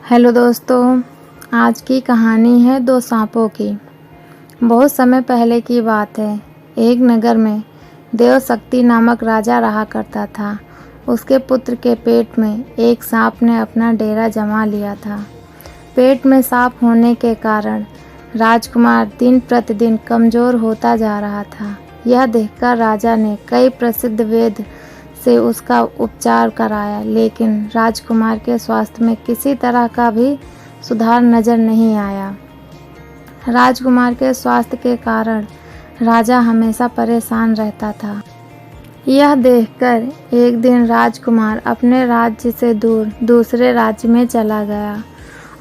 Hello दोस्तों, आज की कहानी है दो सांपों की। बहुत समय पहले की बात है। एक नगर में देवशक्ति नामक राजा रहा करता था। उसके पुत्र के पेट में एक सांप ने अपना डेरा जमा लिया था। पेट में सांप होने के कारण राजकुमार दिन प्रतिदिन कमज़ोर होता जा रहा था। यह देखकर राजा ने कई प्रसिद्ध वैद्य से उसका उपचार कराया, लेकिन राजकुमार के स्वास्थ्य में किसी तरह का भी सुधार नजर नहीं आया। राजकुमार के स्वास्थ्य के कारण राजा हमेशा परेशान रहता था। यह देखकर एक दिन राजकुमार अपने राज्य से दूर दूसरे राज्य में चला गया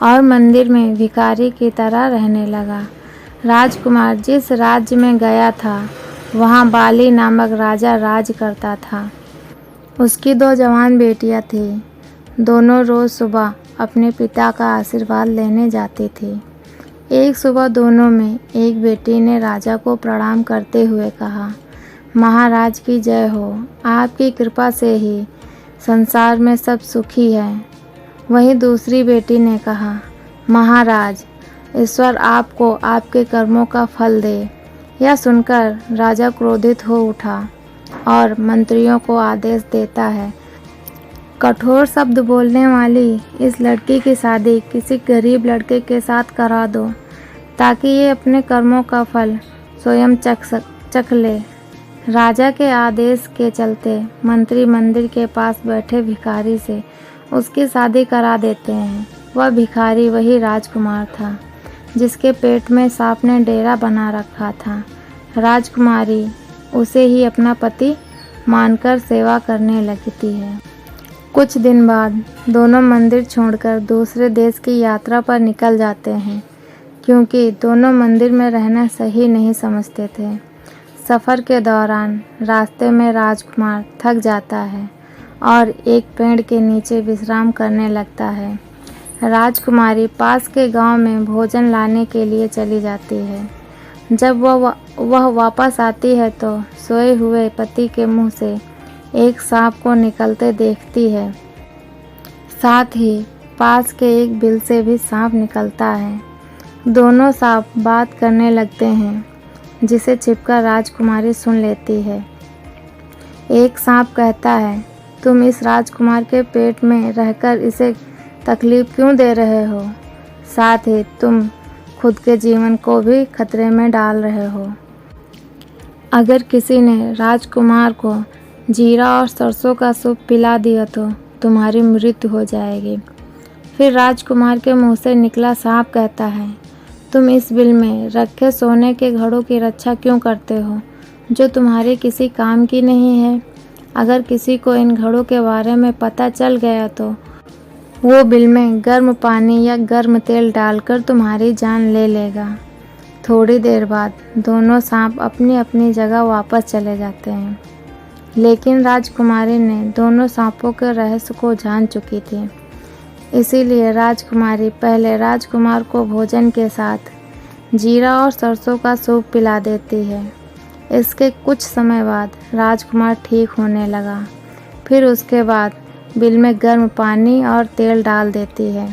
और मंदिर में भिखारी की तरह रहने लगा। राजकुमार जिस राज्य में गया था वहाँ बाली नामक राजा राज करता था। उसकी दो जवान बेटियां थीं। दोनों रोज़ सुबह अपने पिता का आशीर्वाद लेने जाती थी। एक सुबह दोनों में एक बेटी ने राजा को प्रणाम करते हुए कहा, महाराज की जय हो, आपकी कृपा से ही संसार में सब सुखी है। वहीं दूसरी बेटी ने कहा, महाराज, ईश्वर आपको आपके कर्मों का फल दे। यह सुनकर राजा क्रोधित हो उठा और मंत्रियों को आदेश देता है, कठोर शब्द बोलने वाली इस लड़की की शादी किसी गरीब लड़के के साथ करा दो, ताकि ये अपने कर्मों का फल स्वयं चख ले। राजा के आदेश के चलते मंत्री मंदिर के पास बैठे भिखारी से उसकी शादी करा देते हैं। वह भिखारी वही राजकुमार था जिसके पेट में सांप ने डेरा बना रखा था। राजकुमारी उसे ही अपना पति मानकर सेवा करने लगती है। कुछ दिन बाद दोनों मंदिर छोड़कर दूसरे देश की यात्रा पर निकल जाते हैं, क्योंकि दोनों मंदिर में रहना सही नहीं समझते थे। सफ़र के दौरान रास्ते में राजकुमार थक जाता है और एक पेड़ के नीचे विश्राम करने लगता है। राजकुमारी पास के गांव में भोजन लाने के लिए चली जाती है। जब वह वापस आती है तो सोए हुए पति के मुंह से एक सांप को निकलते देखती है। साथ ही पास के एक बिल से भी सांप निकलता है। दोनों सांप बात करने लगते हैं, जिसे छिपकर राजकुमारी सुन लेती है। एक सांप कहता है, तुम इस राजकुमार के पेट में रहकर इसे तकलीफ क्यों दे रहे हो? साथ ही तुम खुद के जीवन को भी खतरे में डाल रहे हो। अगर किसी ने राजकुमार को जीरा और सरसों का सूप पिला दिया तो तुम्हारी मृत्यु हो जाएगी। फिर राजकुमार के मुंह से निकला सांप कहता है, तुम इस बिल में रखे सोने के घड़ों की रक्षा क्यों करते हो, जो तुम्हारे किसी काम की नहीं है? अगर किसी को इन घड़ों के बारे में पता चल गया तो वो बिल में गर्म पानी या गर्म तेल डालकर तुम्हारी जान ले लेगा। थोड़ी देर बाद दोनों सांप अपनी अपनी जगह वापस चले जाते हैं, लेकिन राजकुमारी ने दोनों सांपों के रहस्य को जान चुकी थी। इसीलिए राजकुमारी पहले राजकुमार को भोजन के साथ जीरा और सरसों का सूप पिला देती है। इसके कुछ समय बाद राजकुमार ठीक होने लगा। फिर उसके बाद बिल में गर्म पानी और तेल डाल देती है,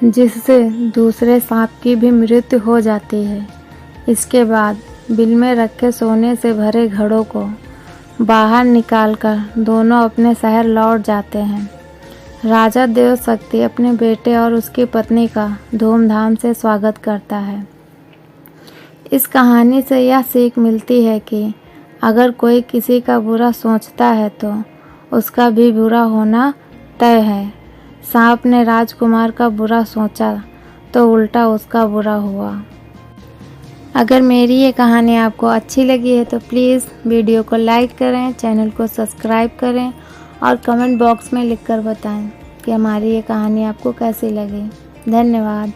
जिससे दूसरे सांप की भी मृत्यु हो जाती है। इसके बाद बिल में रखे सोने से भरे घड़ों को बाहर निकालकर दोनों अपने शहर लौट जाते हैं। राजा देवशक्ति अपने बेटे और उसकी पत्नी का धूमधाम से स्वागत करता है। इस कहानी से यह सीख मिलती है कि अगर कोई किसी का बुरा सोचता है तो उसका भी बुरा होना तय है। सांप ने राजकुमार का बुरा सोचा तो उल्टा उसका बुरा हुआ। अगर मेरी ये कहानी आपको अच्छी लगी है तो प्लीज़ वीडियो को लाइक करें, चैनल को सब्सक्राइब करें और कमेंट बॉक्स में लिखकर बताएं कि हमारी ये कहानी आपको कैसी लगी। धन्यवाद।